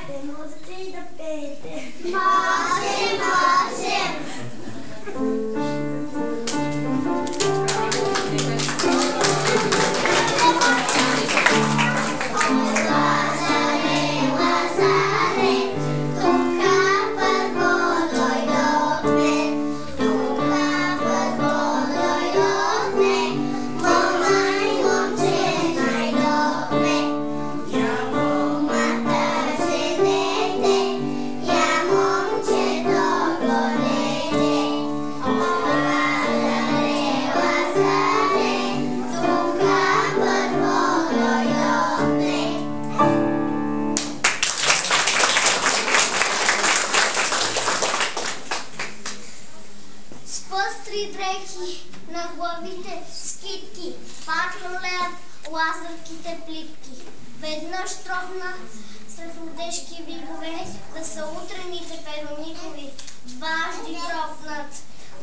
играете, можете и да пеете. Можем, можем! На главите скитки, пак лулеят лазърките плитки. Веднъж тропна сред младежки вигове, да са утрените пероникови, дважди тропнат.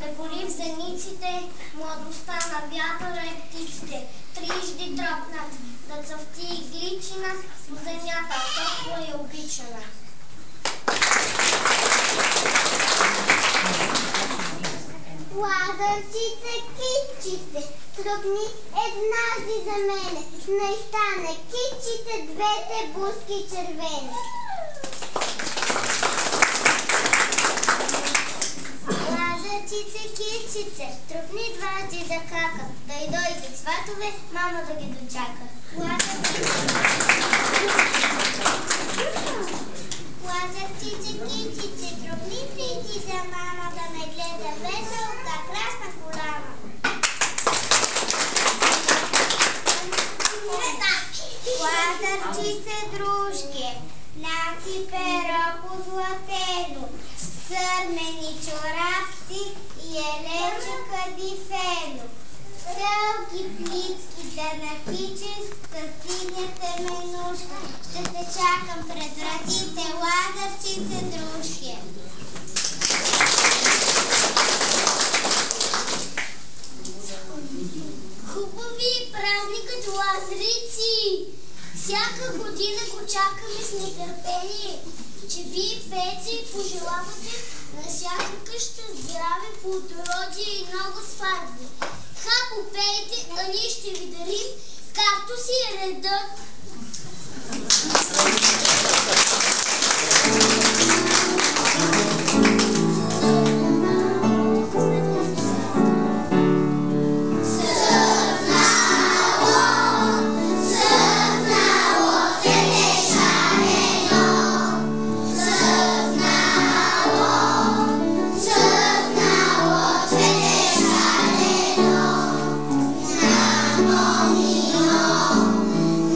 Да гори в зениците, младостта на вятъра и птиците, трижди тропнат. Да цъфти и гличина, в земята топла и обичана. Лазърчице, китчице, тръпни еднажди за мене, не стане китчите двете бузки червени. Лазърчице, китчице, тръпни дважди за кака, да и дойдат сватове, мама да ги дочака. Лазърчице, китчице, тръпни трити за мама, да ме гледа весел, да красна коляна. Лазърчице, дружки, ляци перо позлатено, сърмени чорапки и елече кадифено. Селки, плитки, да накичи, стъстигнете ме нушка, ще се чакам пред вратите, лазърчице, дружки. Хубави празникът, лазарици! Всяка година го чакаме с нетърпение, че вие пеете и пожелавате на всяка къща здраве, плодородие и много сватби. Ха, попейте, а ние ще ви дарим, както си е редът.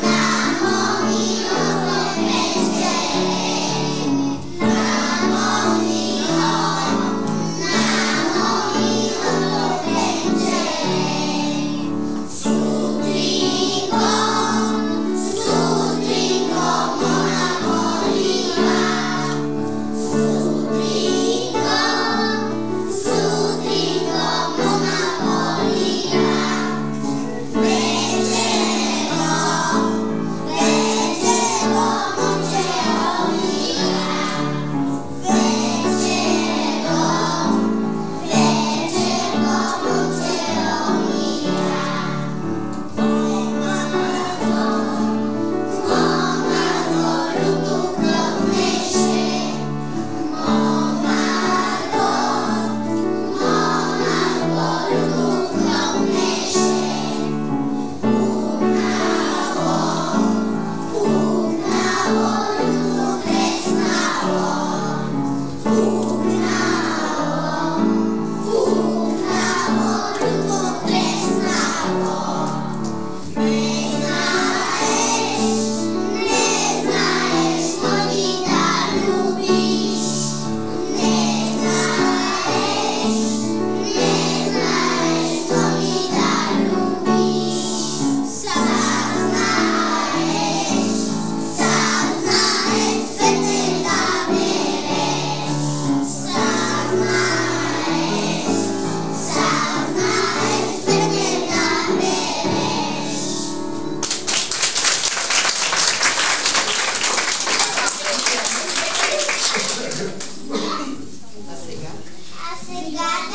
Na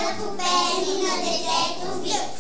затопени на детето вид.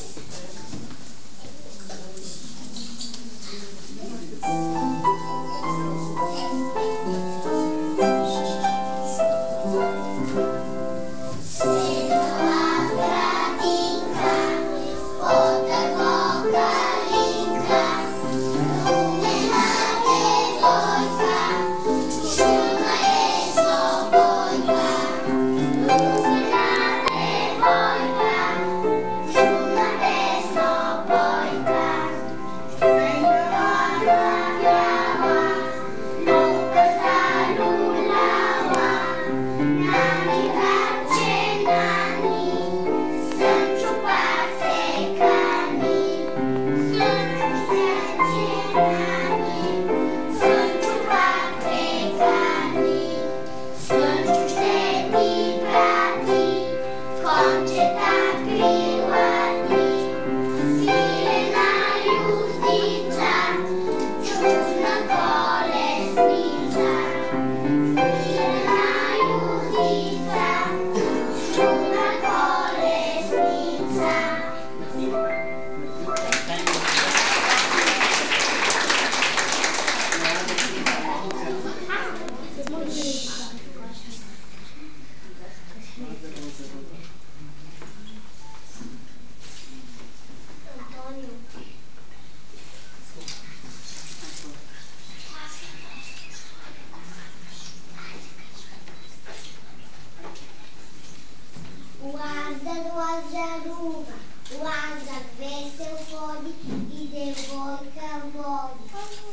Лазарува, Лазар весел ходи и девойка води.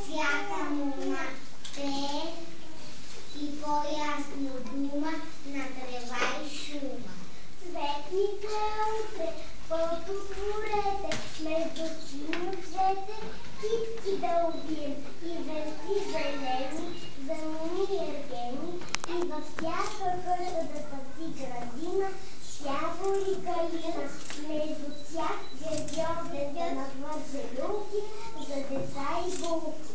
Всяка луна пее и по-ясно дума на трева и шума. Светлите утре, пълтотворете, между синьо цвете, птички да убием и вести зелени, замини ергени, и във всяка къща да паси градина, дяволи калина, между тях гербьовете да навърже люки за деца и булки.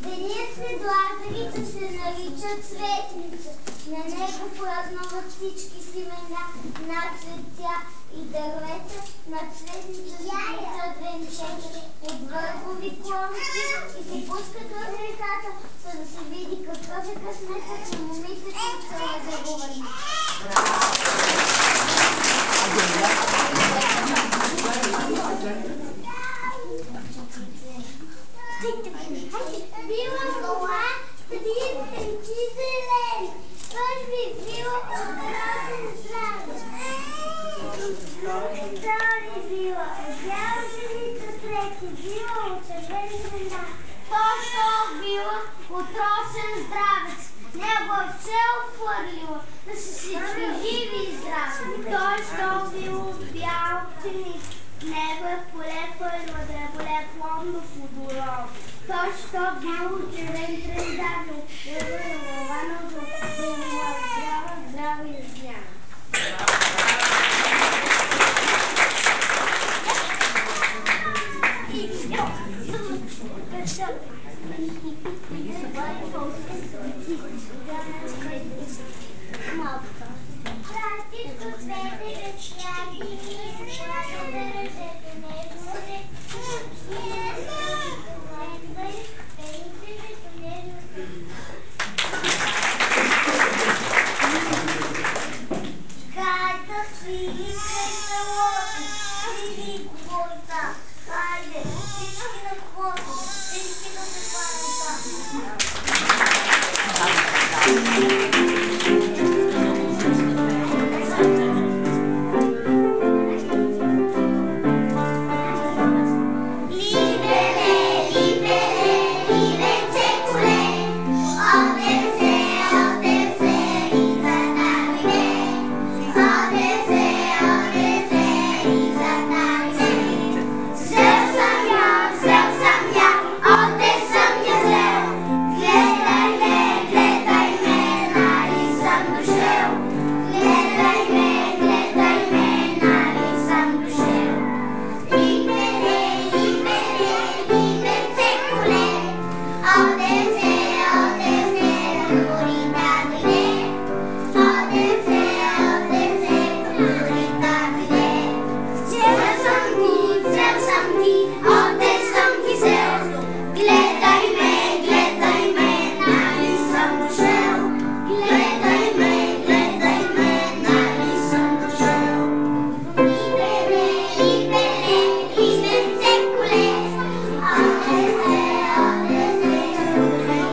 Денят след Лазарица се нарича Цветница. На него празнуват всички семена на цветя и дървета, на цветница се венчета от върхови клонки и се пускат в реката, за да се види какъв е късметът, че момичето са лазарувани. Била кола, птици зелени, първи била прекрасен здраве. Втори била бяла женица трети, била от червени вина. Точно била от росен здравец, него все отвърлила, да се всички живи и здрави. Точно била от бял пшеница, него е в поле първа, дреболе плодно плодородно. Точно бил червен трендавил, глава на